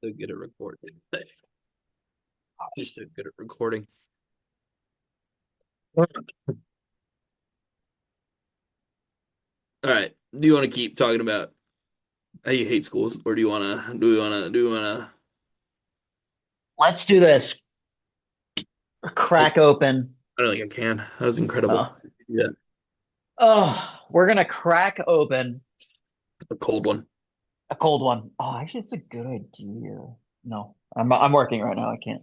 So good at recording. Just so good at recording. All right. Do you want to keep talking about how you hate schools, or do we wanna? Let's do this. I Crack open. don't think I can. That was incredible. Oh, Yeah, we're gonna crack open a cold one. a cold one. Oh, actually, it's a good idea. No, I'm working right now. I can't.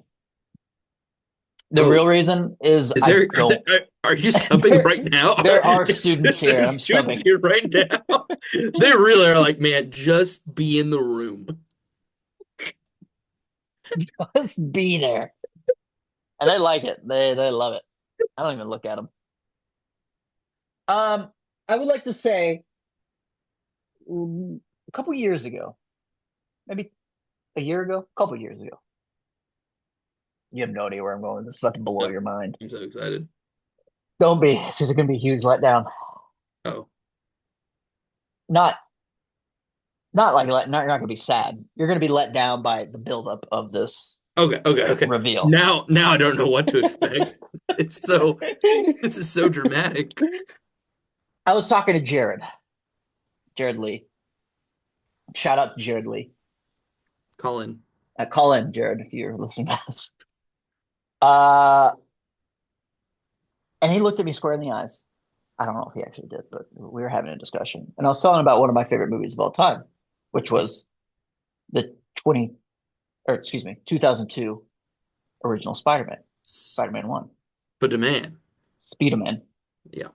The Oh, real reason is is I there? don't. Are you subbing There, right now? there are Is students here. there I'm students subbing. here right now? They really are like, man, just be in the room. Just be there, and they like it. They love it. I don't even look at them. Um, I would like to say a couple years ago, maybe a year ago, a couple years ago. You have no idea where I'm going. This is about to blow Yep. your mind. I'm so excited. Don't be. This is going to be a huge letdown. Oh, Not not like not you're not gonna be sad. You're gonna be let down by the buildup of this okay. reveal. Now I don't know what to expect. It's so this is so dramatic. I was talking to Jared Lee. Shout out to Jared Lee. Colin. Call in Jared if you're listening to this. Uh, and he looked at me square in the eyes. I don't know if he actually did, but we were having a discussion, and I was telling him about one of my favorite movies of all time, which was the 2002 original Spider-Man, Spider-Man One, But demand. Spider-Man. Yeah.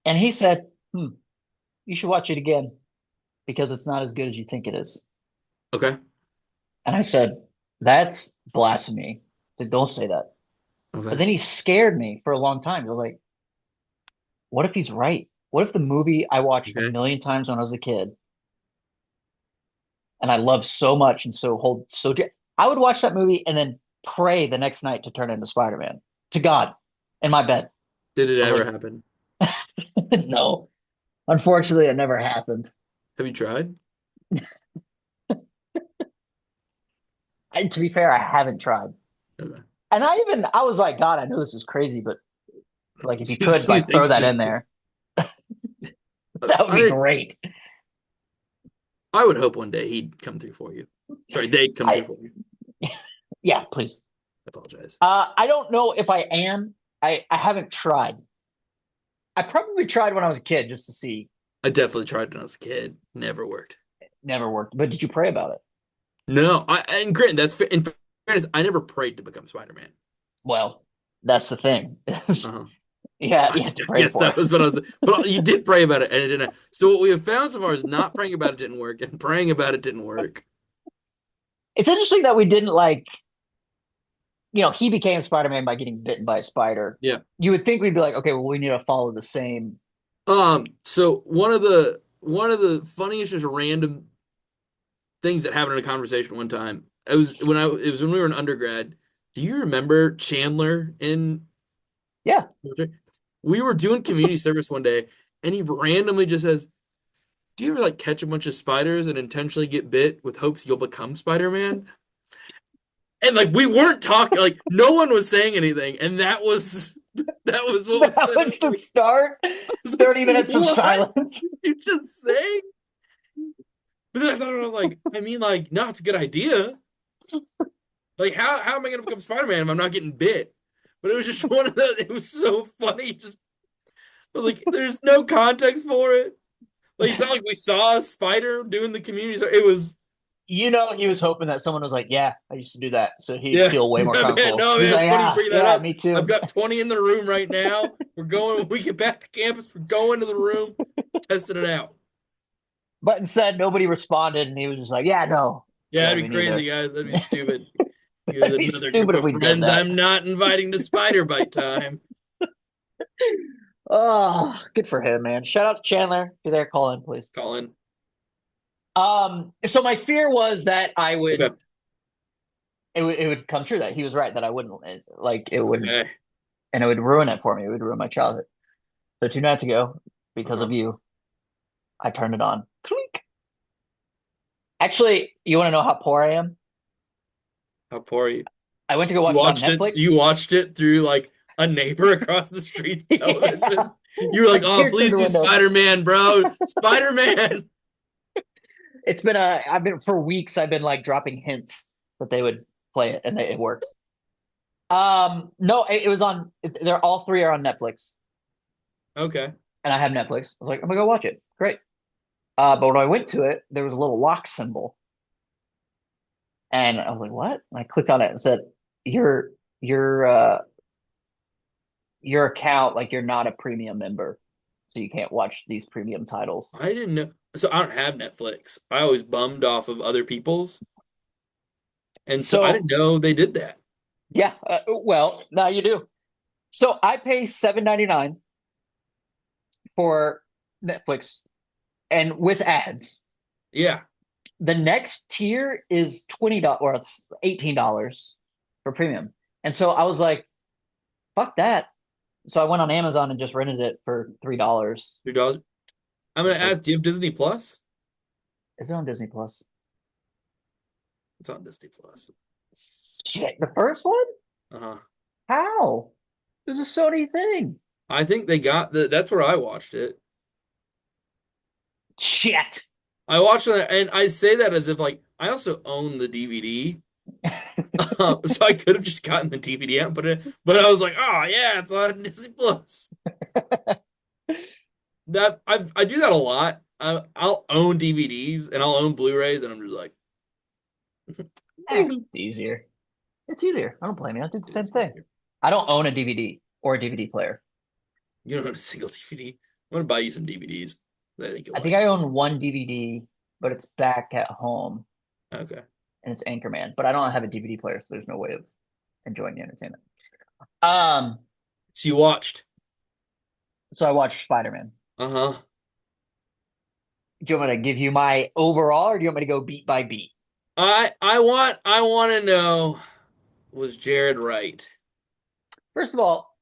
And he said, you should watch it again because it's not as good as you think it is. Okay. And I said, that's blasphemy. I said, don't say that. But Okay. then he scared me for a long time. I was like, what if he's right? What if the movie I watched a Okay. million times when I was a kid and I loved so much and I would watch that movie and then pray the next night to turn into Spider-Man to God in my bed. Did it I was ever like, happen? no, unfortunately, it never happened. Have you tried? To be fair, I haven't tried. Okay. And I was like, God, I know this is crazy, but like if you could Do you like throw think that this? in there, that would be I great. I would hope one day he'd come through for you. Sorry, they'd come through I for you. Yeah, please. I apologize. I don't know if I am. I haven't tried. I probably tried when I was a kid just to see. I definitely tried when I was a kid. Never worked. Never worked. But did you pray about it? No, and granted, in fairness, I never prayed to become Spider-Man. Well, that's the thing. Uh-huh. Yeah, you I have to pray guess for that it. was what I was. But you did pray about it, and it didn't. So what we have found so far is not praying about it didn't work, and praying about it didn't work. It's interesting that we didn't like, he became Spider-Man by getting bitten by a spider. Yeah. You would think we'd be like, okay, well, we need to follow the same. So one of the funniest, just random things that happened in a conversation one time. It was when we were in undergrad. Do you remember Chandler in Yeah. we were doing community service one day, and he randomly just says, "Do you ever like catch a bunch of spiders and intentionally get bit with hopes you'll become Spider-Man?" And like we weren't talking, like no one was saying anything, and that was what was That said. was the start. I was like, 30 minutes of what silence. did you just say? But then I thought I was like, I mean, like, no, it's a good idea. Like, how am I gonna become Spider-Man if I'm not getting bit? But it was just one of those. It was so funny. Just I was like, there's no context for it. Like, it's not like we saw a spider doing the community. So it was, He was hoping that someone was like, "Yeah, I used to do that," so he'd yeah, feel way more yeah, man. comfortable. No, He's man, it's like, funny you "Yeah, bring that yeah, up. me I've too." got 20 in the room right now. We're going. When we get back to campus, we're going to the room, testing it out. But instead, nobody responded, and he was just like, "Yeah, no, Yeah, yeah, that'd me be crazy, neither." guys. That'd be stupid. Here's It'd be another group stupid if of we did friends that. I'm not inviting to spider bite time. Oh, good for him, man. Shout out to Chandler. If you're there, call in, please. Colin. So my fear was that Okay. it would come true that he was right that I wouldn't like it would Okay. and it would ruin it for me. It would ruin my childhood. So 2 nights ago, because Uh-huh. of you, I turned it on. Clink. Actually, you want to know how poor I am? How poor are you? I went to go You watch it on watched it. You Netflix. watched it through like a neighbor across the street's Yeah. television. You were like, I "Oh, peered through please the do window. Spider-Man, bro. Spider-Man." It's been I've been for weeks. I've been like dropping hints that they would play it, and it worked. No, it was on. They're all three are on Netflix, Okay. and I have Netflix. I was like, I'm gonna go watch it. Great. But when I went to it, there was a little lock symbol, and I was like, what? And I clicked on it and said, your your uh your account, like you're not a premium member, so you can't watch these premium titles. I didn't know. So I don't have Netflix. I always bummed off of other people's, and so I didn't So know they did that. yeah, well now you do. So I pay $7.99 for Netflix, and with ads. Yeah, The next tier is $20 or it's $18 for premium. And so I was like, fuck that. So I went on Amazon and just rented it for $3. $2. I'm gonna It's like, ask. Do you have Disney Plus? is it on Disney Plus? It's on Disney Plus. Shit, the first one? Uh-huh. How? It was a Sony thing. I think they got the. That's where I watched it. Shit. I watched it, and I say that as if like I also own the DVD, so I could have just gotten the DVD out, but I was like, oh yeah, it's on Disney Plus. I do that a lot. I'll own DVDs and I'll own Blu-rays, and I'm just like, It's easier. It's easier. I don't blame you. I did the same it's thing. easier. I don't own a DVD or a DVD player. You don't own a single DVD. I'm gonna buy you some DVDs that I think you'll I think like. I own one DVD, but it's back at home Okay. and it's Anchorman. But I don't have a DVD player, so there's no way of enjoying the entertainment. Um, So you watched. so I watched Spider-Man. Uh-huh. Do you want me to give you my overall, or do you want me to go beat by beat? I want to know, was Jared right? First of all,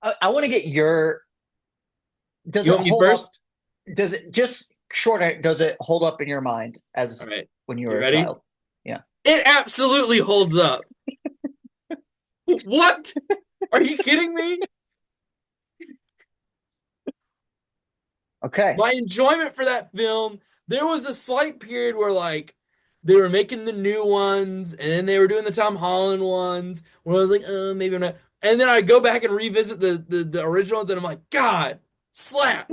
I want to get your. Does You it want me hold up? first? Does it just short? Does it hold up in your mind All as right. when you You were a ready? child? Yeah. It absolutely holds up. What? Are you kidding me? Okay. My enjoyment for that film, there was a slight period where like they were making the new ones and then they were doing the Tom Holland ones where I was like, maybe I'm not. And then I go back and revisit the original ones and I'm like, God, slap,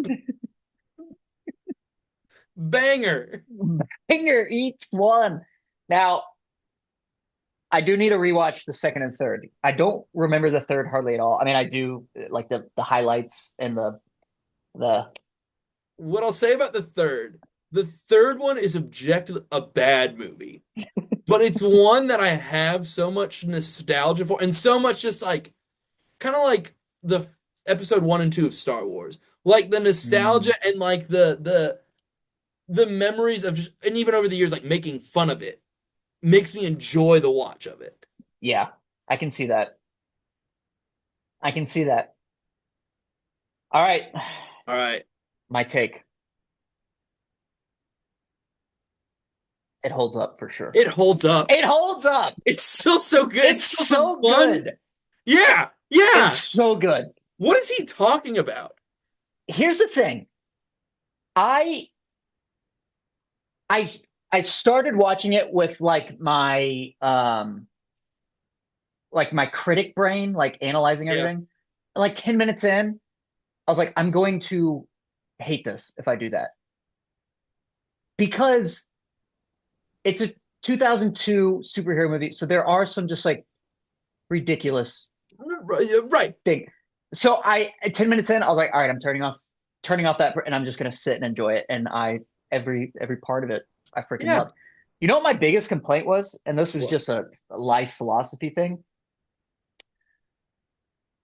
banger. Finger each one. Now, I do need to rewatch the second and third. I don't remember the third hardly at all. I mean, I do like the highlights and the What I'll say about the third one is objectively a bad movie, but it's one that I have so much nostalgia for and so much just like kind of like the episode 1 and 2 of Star Wars. Like the Mm, nostalgia and like the memories of just and even over the years like making fun of it makes me enjoy the watch of it. yeah, I can see that. I can see that. All right, All right. my take. It holds up for sure. It holds up. It holds up. It's still so good. It's It's still so so fun. good. Yeah. It's Yeah. so good. What is he talking about? Here's the thing. I I I started watching it with like my critic brain, like analyzing Yeah. everything. And like 10 minutes in, I was like, I'm going to hate this if I do that. Because it's a 2002 superhero movie. So there are some just like ridiculous Right. thing. So I 10 minutes in, I was like, all right, I'm turning off that and I'm just gonna sit and enjoy it. And I every part of it I freaking Yeah. loved. You know what my biggest complaint was? And this is What? just a life philosophy thing.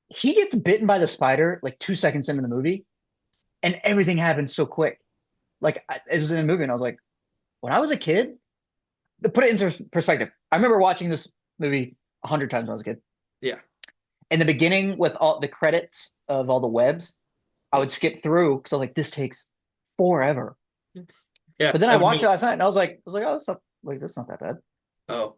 He gets bitten by the spider like 2 seconds into the movie, and everything happens so quick. Like it was in a movie, and I was like, when I was a kid, to put it into perspective, I remember watching this movie 100 times when I was a kid. Yeah. In the beginning, with all the credits of all the webs, I Yeah. would skip through because I was like, this takes forever. Yeah, But then I I have watched it no. last night and I was like, oh, that's not that bad. Oh,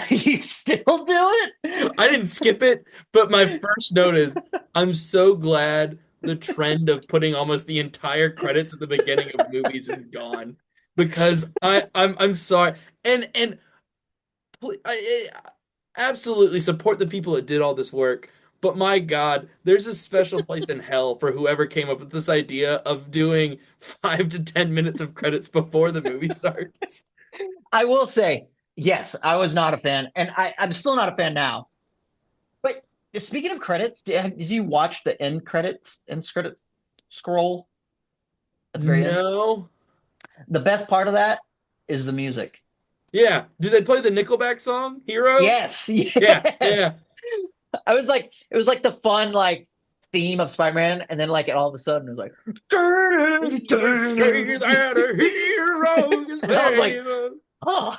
You still do I it? didn't skip it, but my first note is I'm so glad the trend of putting almost the entire credits at the beginning of movies is gone because I'm sorry and I absolutely support the people that did all this work. But my God, there's a special place in hell for whoever came up with this idea of doing 5 to 10 minutes of credits before the movie starts. I will say, yes, I was not a fan, and I'm still not a fan now. But speaking of credits, did you watch the end credits scroll at the very end? No. The best part of that is the music. Yeah. Do they play the Nickelback song, Hero? Yes, Yeah, yeah. yes. I was like, it was like the fun like theme of Spider-Man, and then like all of a sudden it was like, Say that a hero can and I was like, save us. oh,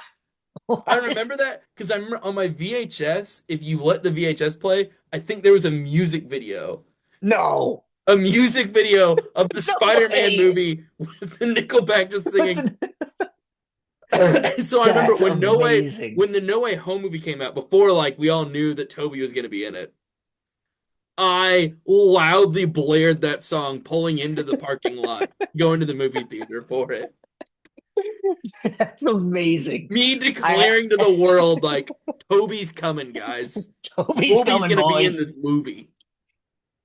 I what? remember that because I remember on my VHS, if you let the VHS play, I think there was a music video. No, A music video of the no Spider-Man way. movie with the Nickelback just singing. So I remember That's amazing. when the No Way Home movie came out, before like we all knew that Toby was going to be in it. I loudly blared that song pulling into the parking lot, going to the movie theater for it. That's amazing. Me I declaring to the world like Toby's coming, guys. Toby's Toby's coming, going to be in boys. this movie.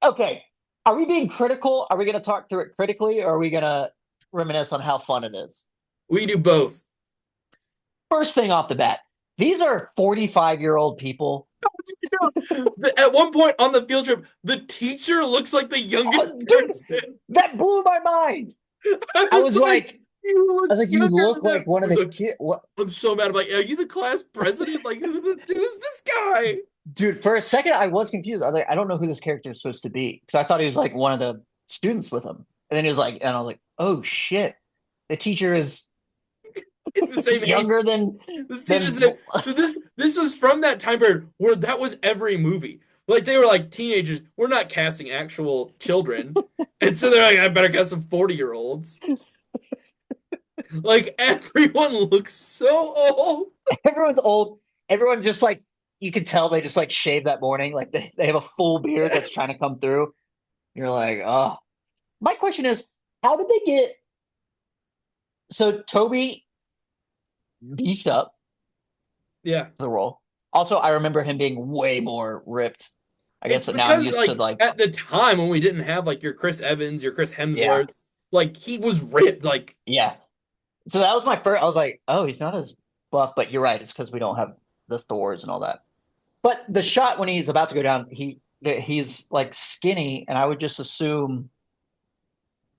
Okay. Are we being critical? Are we going to talk through it critically, or are we going to reminisce on how fun it is? We do both. First thing off the bat, these are 45-year-old people. At one point on the field trip, the teacher looks like the youngest Oh, dude, person. that blew my mind. I I was was like, like, you I look was like, you younger look than them. like one I of was the like, kid. What, I'm so mad. I'm like, are you the class president? Like, who's this guy? dude? For a second, I was confused. I was like, I don't know who this character is supposed to be because I thought he was like one of the students with him, and then he was like, and I was like, oh shit, the teacher is It's the same age. younger than This teacher than. said, so this was from that time period where that was every movie. Like they were like teenagers. We're not casting actual children, and so they're like, I better cast some 40-year-olds. Like everyone looks so old. Everyone's old. Everyone just like you can tell they just like shave that morning. Like they have a full beard that's trying to come through. You're like, oh. My question is, how did they get so Toby beefed up Yeah, for the role? Also, I remember him being way more ripped. I guess it's that now I'm because used to like like, at the time when we didn't have like your Chris Evans, your Chris yeah, Hemsworths, like he was ripped. Like yeah. So that was my first. I was like, oh, he's not as buff, but you're right. It's because we don't have the Thors and all that. But the shot when he's about to go down, he's like skinny, and I would just assume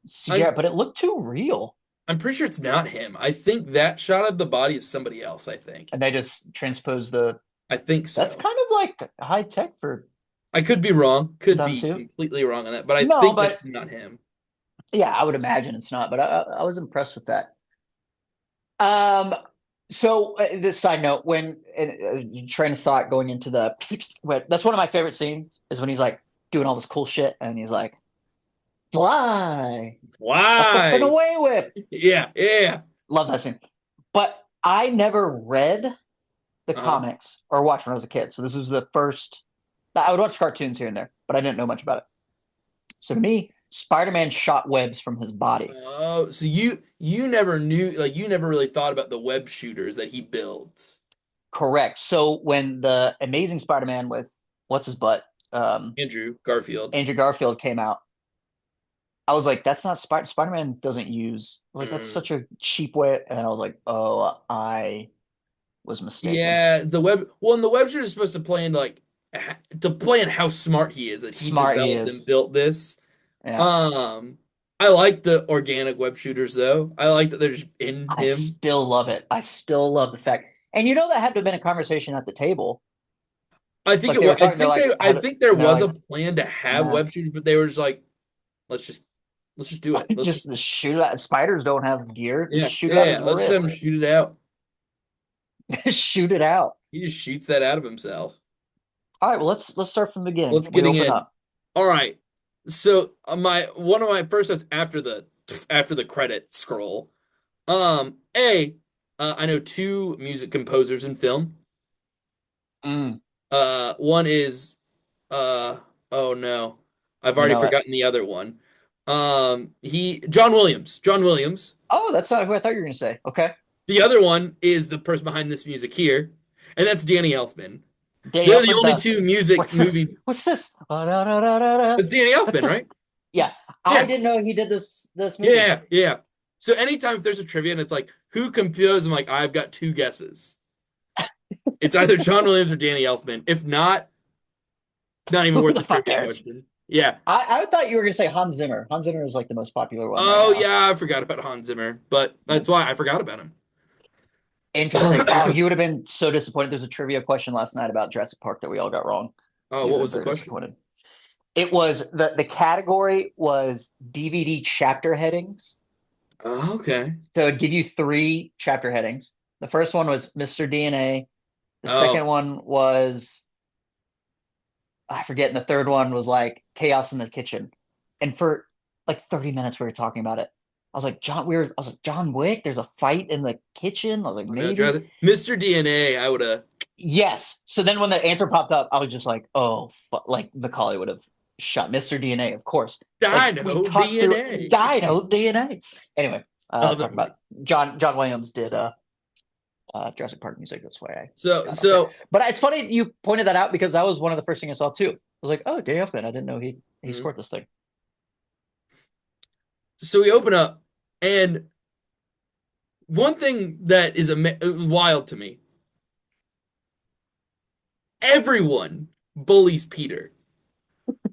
CGI, I'm but it looked too real. I'm pretty sure it's not him. I think that shot of the body is somebody else. I think. And they just transposed the. I think That's so. kind of like high tech for I could be wrong. Could be 2002. completely wrong on that, but I No, think but it's not him. yeah, I would imagine it's not. But I was impressed with that. Um, so this side note, when train of thought going into the, that's one of my favorite scenes is when he's like doing all this cool shit and he's like, fly, up, up and Why? away with. Yeah, yeah. Love that scene. But I never read the Uh-huh. comics or watched when I was a kid. So this was the first. I would watch cartoons here and there, but I didn't know much about it. So to me, Spider-Man shot webs from his body. Oh, so you never knew, like you never really thought about the web shooters that he built. Correct. So when the Amazing Spider-Man with what's his butt, Andrew Garfield. Andrew Garfield came out, I was like, that's not Spider-Man doesn't use like that's Mm. such a cheap way. And I was like, oh, I was mistaken. Yeah, the web. Well, and the web shooter is supposed to play in like to play in how smart he is that he Smart he developed and is. built this. Yeah. Um, I like the organic web shooters though. I like that they're just in I him. still love it. I still love the fact. And you know that had to have been a conversation at the table. I think Like it they were was. talking, they're like, I how to, think there and they're was a like, plan to have nah, web shooters, but they were just like, let's just let's just do it. Let's just just the shoot out. Spiders don't have gear. Just yeah, shoot yeah, out yeah. his Let's just have him wrist. shoot it out. Shoot it out. He just shoots that out of himself. All right, well let's start from the beginning. Let's We getting open in. up. All right. So my one of my first notes after the credit scroll A, I know two music composers in film. Mm, One is uh oh no. I've let me already know it. forgotten the other one. John Williams. John Williams. Oh, that's not who I thought you were gonna say. Okay. The other one is the person behind this music here, and that's Danny Elfman. Danny They're the Elfman only does. two music What's this? movie. What's this? Da-da-da-da-da-da. It's Danny What Elfman, the? right? Yeah, I Yeah, didn't know he did this movie. yeah, yeah. So anytime if there's a trivia and it's like who composed, I'm like I've got two guesses. It's either John Williams or Danny Elfman. If not, not even Who worth the the fuck trivia cares? question. Yeah. I thought you were gonna say Hans Zimmer. Hans Zimmer is like the most popular one right Oh now. yeah, I forgot about Hans Zimmer, but Yeah. that's why I forgot about him. Interesting. Oh, you would have been so disappointed. There's a trivia question last night about Jurassic Park that we all got wrong. Oh, You would what have been was the very question? disappointed. It was the category was DVD chapter headings. Oh, okay. So it'd give you three chapter headings. The first one was Mr. DNA. The Oh, second one was I forget, and the third one was like chaos in the kitchen. And for like 30 minutes we were talking about it. I was like, John Wick, there's a fight in the kitchen. I was like, oh no, maybe. Jurassic. Mr. DNA, I would have Yes. So then when the answer popped up, I was just like, oh, like Macaulay would have shot Mr. DNA, of course. Like we Dino talked through DNA. Dino DNA. Anyway, Oh, that talking movie. about John Williams did Jurassic Park music. That's why I So, got off there. so, But it's funny you pointed that out because that was one of the first things I saw too. I was like, oh, Danny Elfman. I didn't know he mhm. scored this thing. So we open up, and one thing that is wild to me, everyone bullies Peter.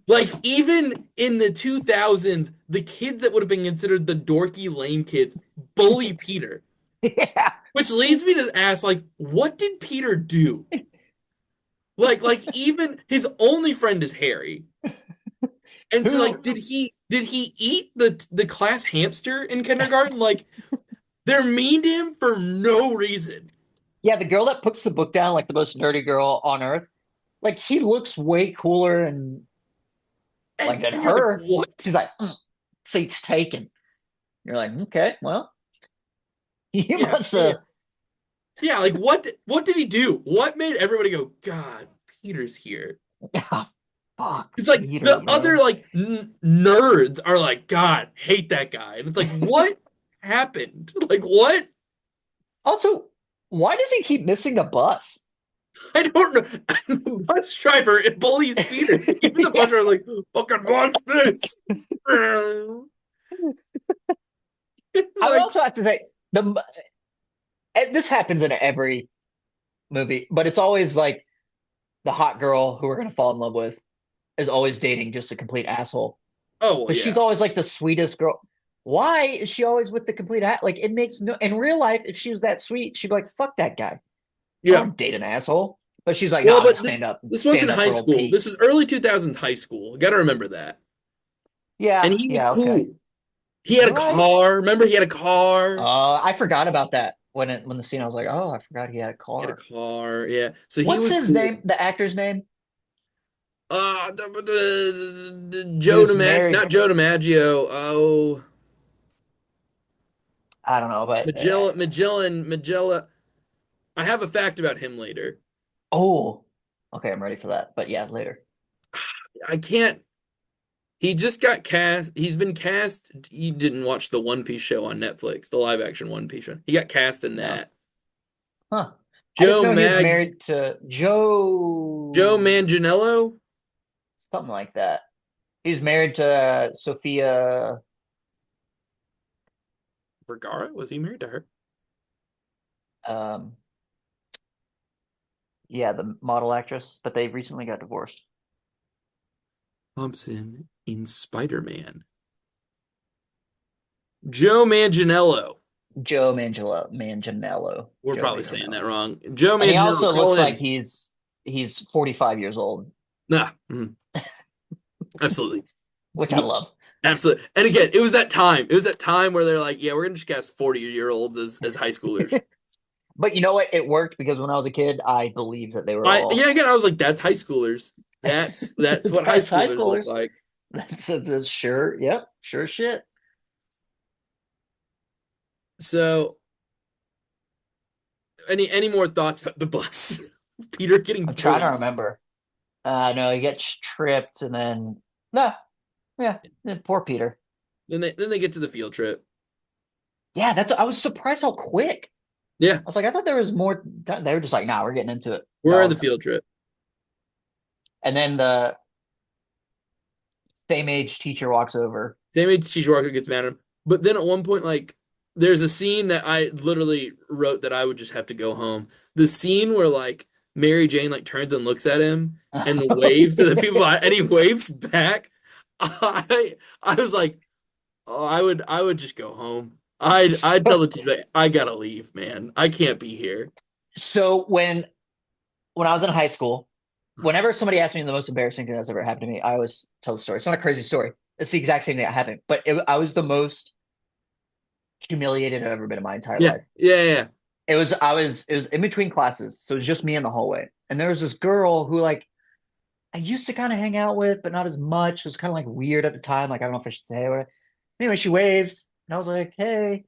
Like even in the 2000s, the kids that would have been considered the dorky lame kids bully Peter. Yeah. Which leads me to ask, like, what did Peter do? Like even his only friend is Harry. And so like Who? did he eat the class hamster in kindergarten? Like they're mean to him for no reason. Yeah, the girl that puts the book down, like the most nerdy girl on earth. Like he looks way cooler and like than And you're like, her. what? She's like, seat's taken. You're like, okay, well, you Yeah, must yeah. have. Yeah, like what did he do? What made everybody go, God, Peter's here? Oh, fuck, It's like Peter, the other man. like nerds are like, God, hate that guy. And it's like, what happened? Like what? Also, why does he keep missing a bus? I don't know. The bus driver it bullies Peter. Even the bus Yeah, driver is like, fucking wants this. I would Like, also have to say this happens in every movie, but it's always like the hot girl who we're gonna fall in love with is always dating just a complete asshole. oh well, But she's yeah. always like the sweetest girl. Why is she always with the complete like it makes no in real life, if she was that sweet, she'd be like, fuck that guy. I don't Yeah. want to date an asshole. But she's like, no, Well, I'm gonna but this wasn't stand up high for old school. Pete. This was early 2000s high school. Gotta remember that. And Yeah, he was yeah, okay. cool. He had a Right. car. Remember, he had a car. I forgot about that when the scene I was like, oh, I forgot he had a He had a car. car. Yeah. So he What's was his cool. name? The actor's name? Joe Who's DiMaggio, married? not Joe DiMaggio. Oh, I don't know, but Magella. I have a fact about him later. oh, okay, I'm ready for that. But yeah, later. I can't. He just got cast. He's been cast. You didn't watch the One Piece show on Netflix, the live action One Piece show. He got cast in No. that. Huh. I just Joe know he was Mag married to Joe Joe, Manganiello something like that. He was married to Sophia. Vergara. Was he married to her? Um, yeah, the model actress, but they recently got divorced. Thompson in Spider-Man. Joe Manganiello. We're Joe probably saying that Manganiello, wrong. Joe and he Manganiello, also call looks like in. he's 45 years old, Nah, absolutely. which I He, love. absolutely. And again, it was that time. It was that time where they're like, yeah, we're gonna just cast 40-year-olds as high schoolers. But you know what? It worked because when I was a kid, I believed that they were I all yeah, again, I was like, that's high schoolers. That's what high that's high schoolers look schoolers. like. That's sure. Yep, sure shit. So, any more thoughts about the bus? Peter getting I'm trying to bullied. remember. No, he gets tripped and then no, yeah, poor Peter. Then they get to the field trip. Yeah, I was surprised how quick. Yeah, I was like, I thought there was more. They were just like, nah, we're getting into it, we're in the dogs. field trip. And then the same age teacher walks over. Same age teacher Walker gets mad at him. But then at one point, like, there's a scene that I literally wrote that I would just have to go home. The scene where like Mary Jane like turns and looks at him and Oh, waves to the yeah. people and he waves back. I was like, oh, I would just go home. I'd tell So, the teacher like, I gotta leave, man. I can't be here. so when I was in high school, whenever somebody asked me the most embarrassing thing that's ever happened to me, I always tell the story. It's not a crazy story. It's the exact same thing that happened, but I was the most humiliated I've ever been in my entire Yeah, life. yeah, yeah. It was in between classes, so it was just me in the hallway. And there was this girl who like I used to kind of hang out with, but not as much. It was kind of like weird at the time. Like I don't know if I should say it. Anyway, she waved, and I was like, "Hey,"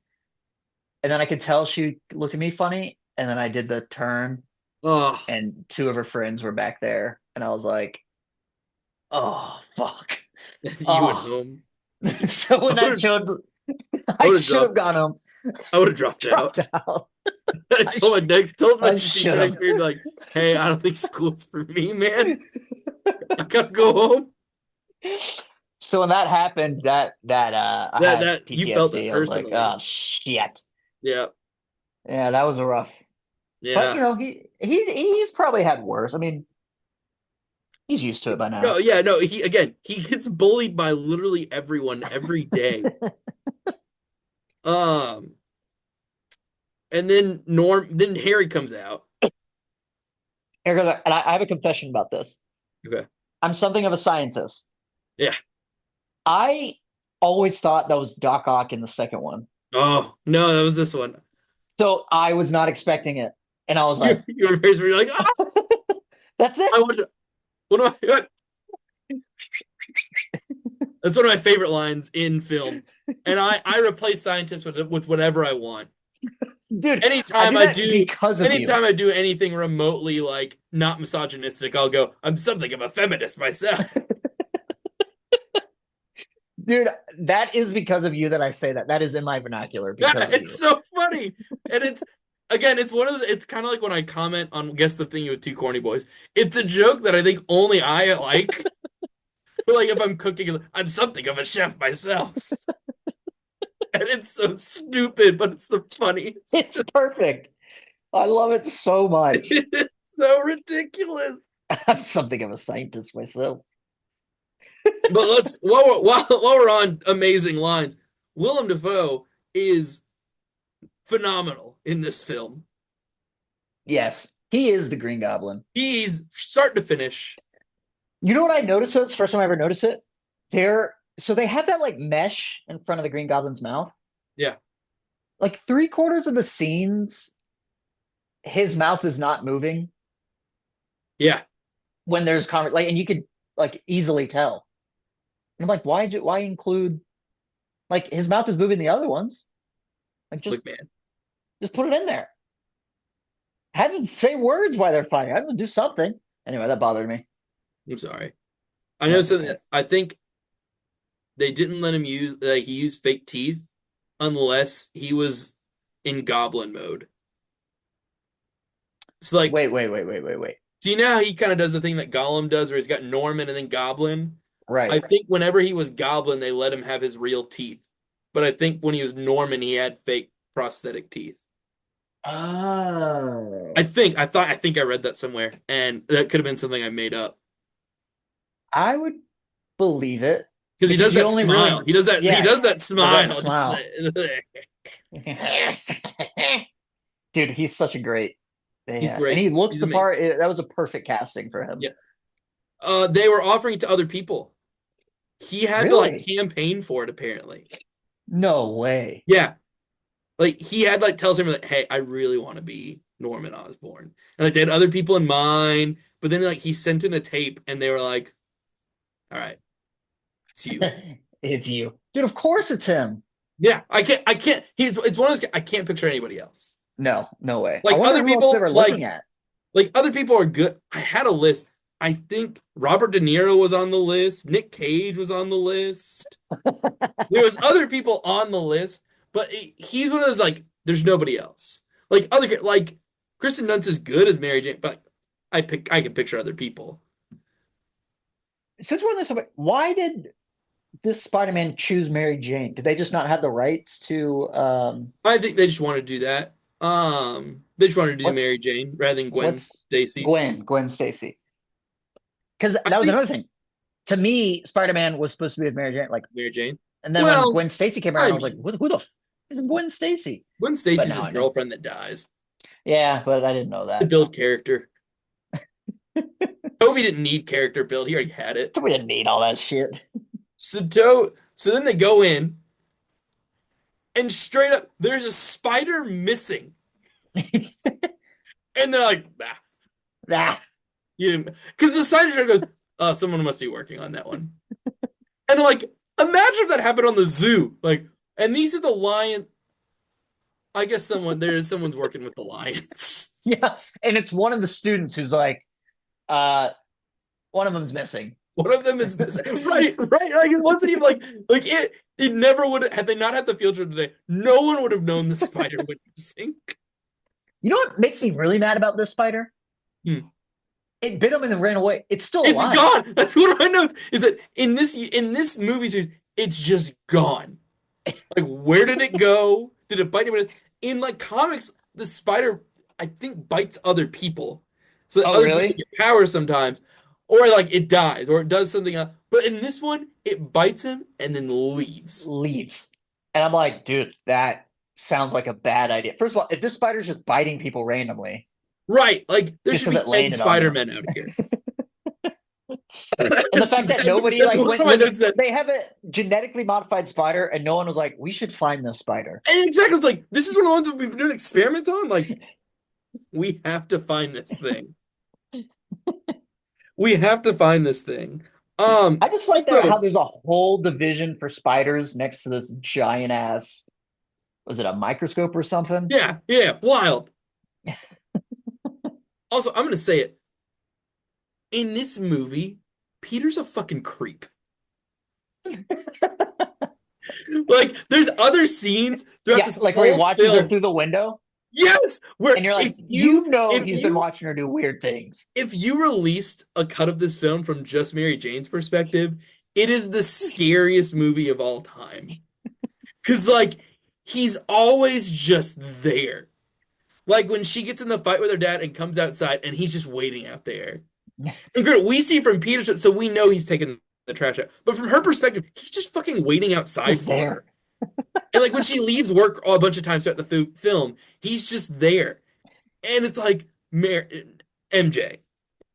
and then I could tell she looked at me funny, and then I did the turn, Oh, and two of her friends were back there, and I was like, "Oh fuck." you went Oh, home. so when I would that have, showed, I I would have should have dropped. gone home, I would have dropped dropped out. out. I I told my next, told my I teacher should next have. period, like, hey, I don't think school's for me, man. I gotta go home. So when that happened, I had That you felt that PTSD. I was like, personally. oh shit. Yeah, Yeah, that was a rough. But yeah. you know, he's probably had worse. I mean, he's used to it by No, now. yeah, no. He gets bullied by literally everyone every day. Um, then Harry comes out. And I have a confession about this. Okay. I'm something of a scientist. Yeah. I always thought that was Doc Ock in the second one. Oh no, that was this one. So I was not expecting it. And I was like, You were very you're like, ah, that's it. I want to. What am I? That's one of my favorite lines in film, and I replace scientists with whatever I want. Dude, I anytime do I that do because of you. anytime I do anything remotely like not misogynistic, I'll go, I'm something of a feminist myself. Dude, that is because of you that I say that. That is in my vernacular Yeah, because of it's you. so funny. And it's again, it's one of it's kind of like when I comment on Guess the Thing with Two Corny Boys. It's a joke that I think only I like. But like if I'm cooking, I'm something of a chef myself. And it's so stupid, but it's the funniest. It's perfect. I love it so much. It's so ridiculous. I'm something of a scientist myself. But let's while we're on amazing lines, Willem Dafoe is phenomenal in this film. Yes, he is the Green Goblin. He's start to finish. You know what I noticed? It's the first time I ever noticed it. So they have that like mesh in front of the Green Goblin's mouth. Yeah, Like three-quarters of the scenes, his mouth is not moving yeah. when there's like, and you could like easily tell. And I'm like, why include like his mouth is moving the other ones? Like Look, man, just put it in there. Have them say words while they're fighting. Have them do something. Anyway, that bothered me. I'm sorry. I know That's something. okay. I think they didn't let him use like he used fake teeth unless he was in goblin mode. So like, Wait. do you know how he kind of does the thing that Gollum does, where he's got Norman and then Goblin? I Right. think whenever he was Goblin, they let him have his real teeth. But I think when he was Norman, he had fake prosthetic teeth. Oh. I think I read that somewhere, and that could have been something I made up. I would believe it Because he because does you that only smile. really, He yeah, does that that smile. smile. Dude, he's such a great. He's Yeah, and great. he looks He's the amazing. part. That was a perfect casting for him. Yeah. They were offering it to other people. He had to like Really? campaign for it apparently. No way. Yeah. Like he had like tells him like, hey, I really want to be Norman Osborn. And like they had other people in mind, but then like he sent in a tape and they were like, all right, it's you. It's you, dude. Of course it's him. Yeah, I can't. It's one of those. I can't picture anybody else. No, no way. I Like wonder other who else they people, were looking at. like other people are good. I had a list. I think Robert De Niro was on the list. Nick Cage was on the list. There was other people on the list, but he's one of those like. There's nobody else. Like Kristen Dunst is good as Mary Jane, but I can picture other people. Since we're on this, why did this Spider-Man choose Mary Jane? Did they just not have the rights to I think they just want to do that. They just wanted to do what's Mary Jane rather than Gwen what's Stacy. Gwen Stacy? Because I that was think another thing. To me, Spider-Man was supposed to be with Mary Jane. Like, Mary Jane. and then when Well, Gwen Stacy came around, I I was like, mean, who the f is Gwen Stacy? Gwen But Stacy's now his I know. girlfriend that dies Yeah, but I didn't know to that. build character. Toby didn't need character build; he already had it. So we didn't need all that shit. So then they go in and straight up, there's a spider missing, and they're like, nah, Ah, you, because the science trainer goes, someone must be working on that one, and like, imagine if that happened on the zoo, like, and these are the lion. I guess someone's working with the lions. yeah. And it's one of the students who's like, uh, one of them's missing. One of them is missing. Right, right. Like it wasn't even like it. It never would have had they not had the field trip today. No one would have known the spider went missing. You know what makes me really mad about this spider? Hmm. It bit him and then ran away. It's still It's alive. gone. That's what I know. Is that in this movie series, it's just gone. Like where did it go? Did it bite anybody else? In like comics, the spider I think bites other people, so that Oh, other people really? get powers sometimes, or like it dies, or it does something else. But in this one, it bites him and then leaves. Leaves. And I'm like, dude, that sounds like a bad idea. First of all, if this spider's just biting people randomly, Right. Like there just should because be it 10 landed on you. Spider-Men out here. And the So fact that nobody that's like one went of my when notes that they have a genetically modified spider and no one was like, we should find this spider. and exactly it's like this is one of the ones that we've been doing experiments on. Like, we have to find this thing. We have to find this thing. I just like that how Also, there's a whole division for spiders next to this giant ass, was it a microscope or something? yeah, yeah, wild. Also, I'm gonna say it. In this movie, Peter's a fucking creep. Like, there's other scenes throughout Yeah, this like where he whole watches her film. through the window Yes, where and you're like, if you you know if he's been you watching her do weird things. if you released a cut of this film from just Mary Jane's perspective, it is the scariest movie of all time. Because, like, he's always just there. Like, when she gets in the fight with her dad and comes outside, and he's just waiting out there. And granted, we see from Peter's, so we know he's taking the trash out. But from her perspective, he's just fucking waiting outside Just for her. there. And, like, when she leaves work a bunch of times throughout the film, he's just there. And it's like, MJ.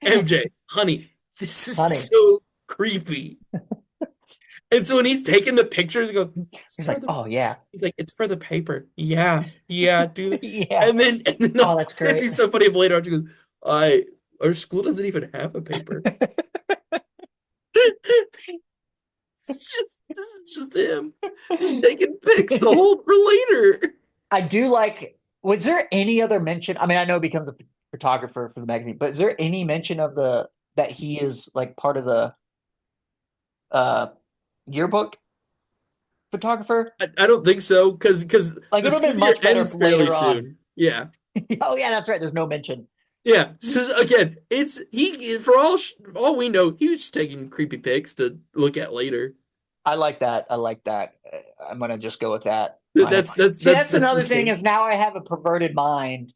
MJ, honey, this is Honey. so creepy. And so when he's taking the pictures, he goes, it's He's for like, the oh yeah. he's like, it's for the paper. Yeah, yeah, do Yeah. and then Oh, that's it'd great. be so funny if later on she goes, I our school doesn't even have a paper. This is just him. Just taking pics to hold for later. I do like, was there any other mention? I mean, I know he becomes a photographer for the magazine, but is there any mention of the that he is like part of the uh yearbook photographer? I don't think so, because Like it the would have school been year much better ends fairly later on. soon. Yeah. Oh yeah, that's right. There's no mention. Yeah. So again, it's he for all we know, he was just taking creepy pics to look at later. I like that. I like that. I'm gonna just go with that. That- I have, That's that's see, that's that's that's the another thing same. is now I have a perverted mind.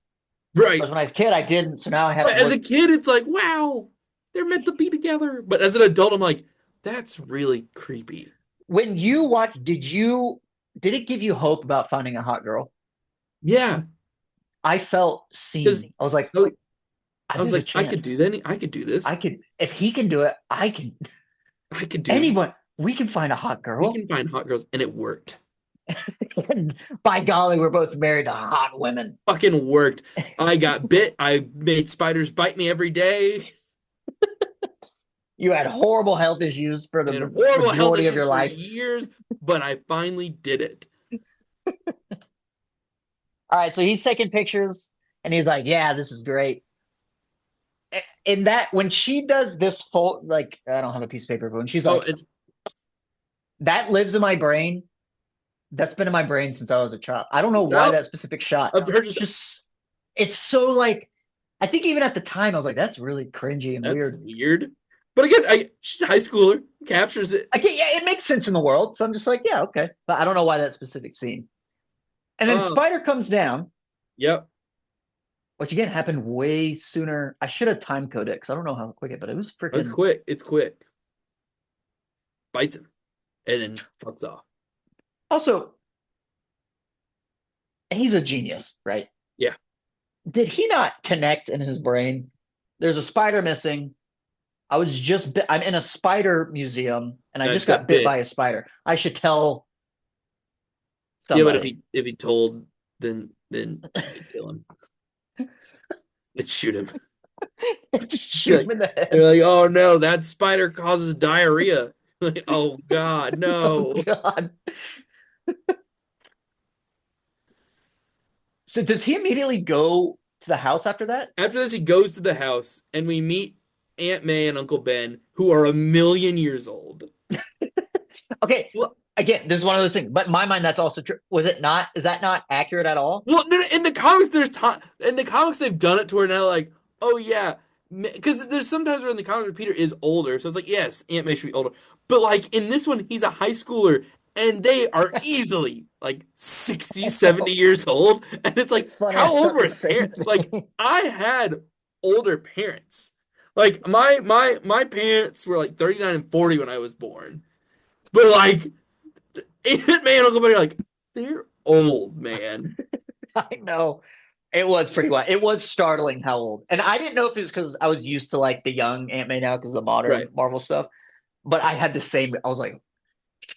Right. Whereas when I was a kid, I didn't. So now I have But as more. a kid, it's like, wow, they're meant to be together. But as an adult, I'm like, that's really creepy. When you watch, did it give you hope about finding a hot girl? Yeah, I felt because seen. I was like, I, I was there's a like, I could do chance. that. I could do this. I could, if he can do it, I can. I could do this. Anyone, we can find a hot We girl. can find hot girls, and it worked. And by golly, we're both married to hot women. Fucking worked. I got bit. I made spiders bite me every day. You had horrible health issues for I had the horrible health majority of issues your for life. years, but I finally did it. All right, so he's taking pictures and he's like, "Yeah, this is great." In that, when she does this full, like, I don't have a piece of paper, but when she's Oh, like, that lives in my brain. That's been in my brain since I was a child. I don't know why well, that specific shot. of her just Just, it's so like, I think even at the time I was like, that's really cringy and that's weird. weird. But again, she's a high schooler, captures it. I get, yeah, it makes sense in the world. So I'm just like, yeah, okay. But I don't know why that specific scene. And then Oh, Spider comes down, yep. which again happened way sooner. I should have time coded it because I don't know how quick it, but it was It's freaking. quick. It's quick. Bites him and then fucks off. Also, he's a genius, right? Yeah, Did he not connect in his brain? There's a spider missing. I'm in a spider museum and I I just just got got bit bit. by a spider. I should tell Yeah, but somebody. if he told, then they'd kill him. They'd shoot him. Just You're shoot him like, in the you're head. like, oh no, that spider causes diarrhea. Like, oh God, Oh no. God. So does he immediately go to the house after that? After this, he goes to the house and we meet Aunt May and Uncle Ben, who are a million years old. Okay. Well, Again, this is one of those things. But in my mind, that's also true. Was it not? Is that not accurate at all? well, no, no, in the comics, there's time. In the comics, they've done it to where now, like, oh yeah, because there's sometimes where in the comics where Peter is older, so it's like, yes, Aunt May should be older. But like in this one, he's a high schooler, and they are easily like 60, I 70 know. years old, and it's like, It's funny. I how old thought were the his same parents? Like, thing. I had older parents. Like my parents were like 39 and 40 when I was born, but like Aunt May and Uncle Ben are like they're old, man. I know. It was pretty wild. It was startling how old. And I didn't know if it was because I was used to like the young Aunt May now because of the Right. modern Marvel stuff. But I had the same. I was like,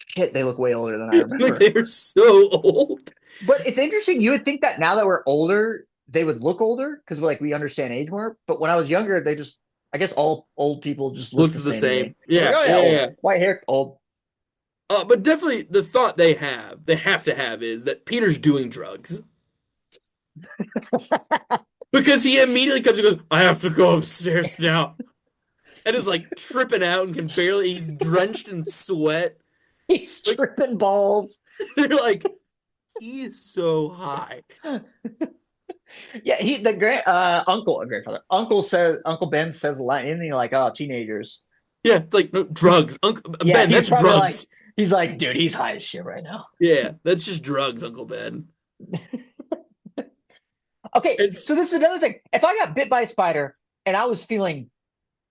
shit, they look way older than I Like remember. they're so old. But it's interesting. You would think that now that we're older, they would look older because like we understand age more. But when I was younger, they just, I guess all old people just look Looked the the same to me. same. I was like, Yeah, oh yeah, yeah, old. yeah. White hair, old. But definitely the thought they have to have is that Peter's doing drugs. Because he immediately comes and goes, I have to go upstairs now. And is like tripping out and can barely, he's drenched in sweat. He's Like, tripping balls. they're like, he is so high. Yeah, he the grand uncle grandfather Uncle Ben says a line, anything like, "Oh, teenagers." Yeah, it's like, no, drugs. Uncle Yeah, Ben, he's that's probably like, drugs. he's like, dude, he's high as shit right now. Yeah, that's just drugs, Uncle Ben. Okay, It's, so this is another thing. If I got bit by a spider and I was feeling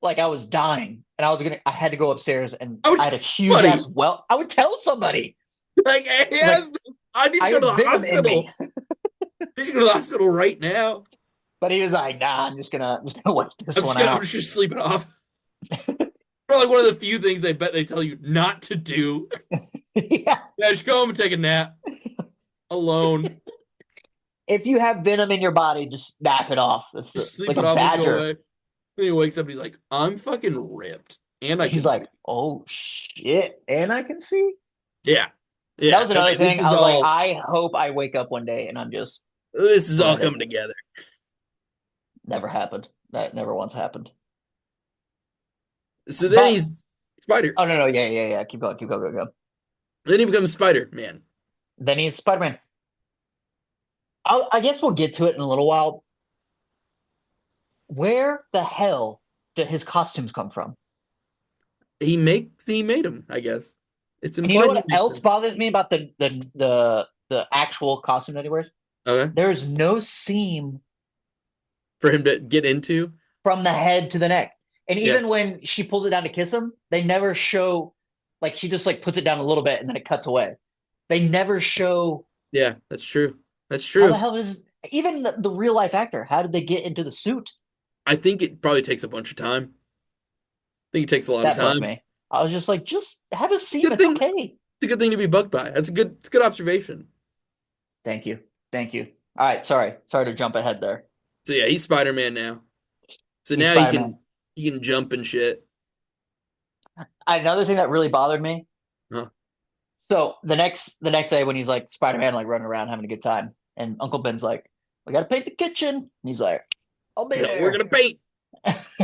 like I was dying and I had to go upstairs and oh, I had a huge buddy, ass well, I would tell somebody. like, I was like, I need to I go to have the venom in me. hospital. I need to go to the hospital right now. But he was like, nah, I'm just gonna wait this one I'm out. just sleeping off. Probably one of the few things they bet they tell you not to do. Yeah. Yeah, just go home and take a nap alone. If you have venom in your body, just snap it off. Just It's sleep like a it off and go badger. away. Then he wakes up and he's like, I'm fucking ripped. And I He's can see. like, oh shit. And I can see. Yeah. That Yeah. was I another mean, thing. I was like, I hope I wake up one day and I'm just this is all shredded. coming together. Never happened. That never once happened. So then But he's Spider. oh no, no, yeah, yeah, yeah. Keep going, keep going, keep going. Then he becomes Spider Man. Then he's Spider-Man. I guess we'll get to it in a little while. Where the hell did his costumes come from? He made him, I guess. It's And you know implied he what makes else him. bothers me about the actual costume that he wears? Okay. There's no seam For him to get into. from the head to the neck. And Yeah. even when she pulls it down to kiss him, they never show like she just like puts it down a little bit and then it cuts away. They never show Yeah, that's true. That's how the true. hell is even the real life actor, how did they get into the suit? I think it probably takes a bunch of time. I think it takes a lot of That bugged time. me. I was just like, just have a seam. Good It's thing. okay. It's a good thing to be bugged by. It's a good observation. Thank you. Thank you. All right. Sorry. Sorry to jump ahead there. So yeah, he's Spider-Man now. So He's now Spider-Man. he can jump and shit. Another thing that really bothered me. Huh. So the next day when he's like Spider-Man like running around having a good time, And Uncle Ben's like, "We got to paint the kitchen." And he's like, "I'll be No, we're there." gonna paint.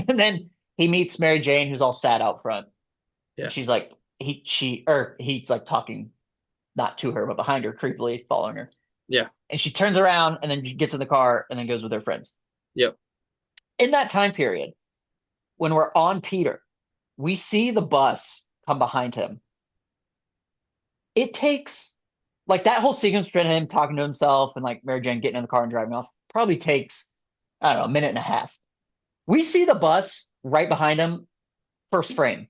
And then he meets Mary Jane, who's all sad out front, and Yeah, she's like, he's like talking not to her, but behind her, creepily following her. yeah, And she turns around and then gets in the car and then goes with her friends. yep. In that time period, when we're on Peter, we see the bus come behind him. It takes like that whole sequence for him talking to himself and like Mary Jane getting in the car and driving off probably takes, I don't know, a minute and a half. We see the bus right behind him, first frame.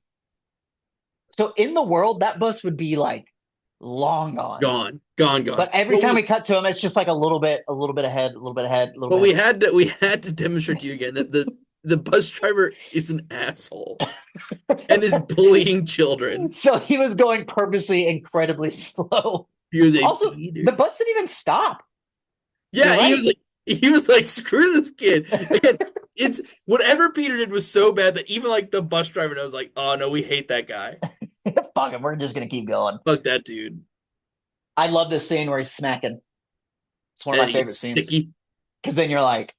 So in the world, that bus would be like long gone. Gone, gone, gone. But every time we cut to him, it's just like a little bit ahead, a little bit ahead, a little But bit we had to demonstrate to you again that the bus driver is an asshole and is ahead. bullying children. So he was going purposely incredibly slow. He was a Also, Peter. the bus didn't even stop. You're Yeah, right. he was like, screw this kid. Again, it's whatever Peter did was so bad that even like the bus driver knows, like, oh no, we hate that guy. Fuck him. We're just gonna keep going. Fuck that dude. I love this scene where he's smacking. It's one of And my he gets favorite scenes sticky. because then you're like,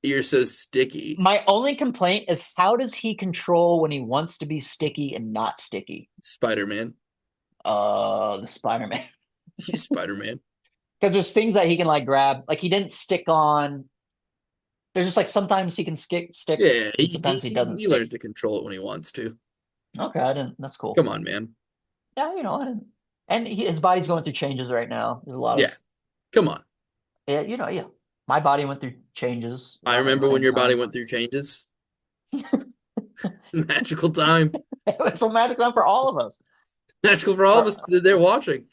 You're so sticky. my only complaint is how does he control when he wants to be sticky and not sticky? Spider-Man. The Spider-Man. He's Spider-Man. Because there's things that he can like grab. Like he didn't stick on. There's just like sometimes he can stick, Yeah, and sometimes he doesn't he learns stick. to control it when he wants to. Okay, I didn't. That's cool. Come on, man. Yeah, I didn't. And his body's going through changes right now. There's a lot Yeah, of, come on. yeah, yeah. My body went through changes I around the remember when same your body time. went through changes. Magical time. It was so magical for all of us. Magical for all of us For that they're watching.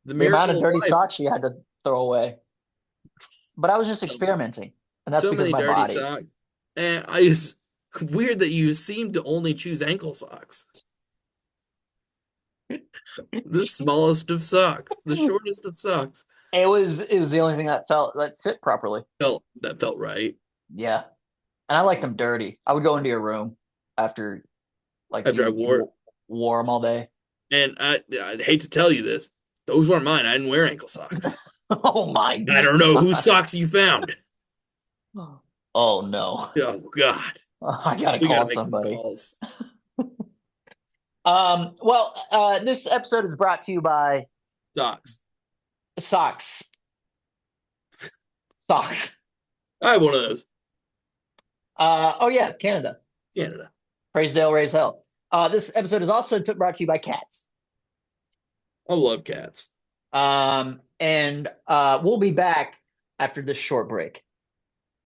The the amount miracle of of dirty life. socks she had to throw away. But I was just experimenting, and that's So because many my dirty body. socks. And I just weird that you seem to only choose ankle socks. The smallest of socks, the shortest of socks. It was the only thing that felt that fit properly. Felt right. Yeah, and I liked them dirty. I would go into your room after like After I wore, wore them all day. and I'd hate to tell you this, those weren't mine. I didn't wear ankle socks. Oh my I don't know whose god! socks you found. Oh no! Oh God, I gotta we gotta call make some somebody. calls. Well, this episode is brought to you by Socks. Socks. Socks. I have one of those. Oh yeah, Canada. Canada. Praise Dale, raise hell. This episode is also brought to you by cats. I love cats. And we'll be back after this short break.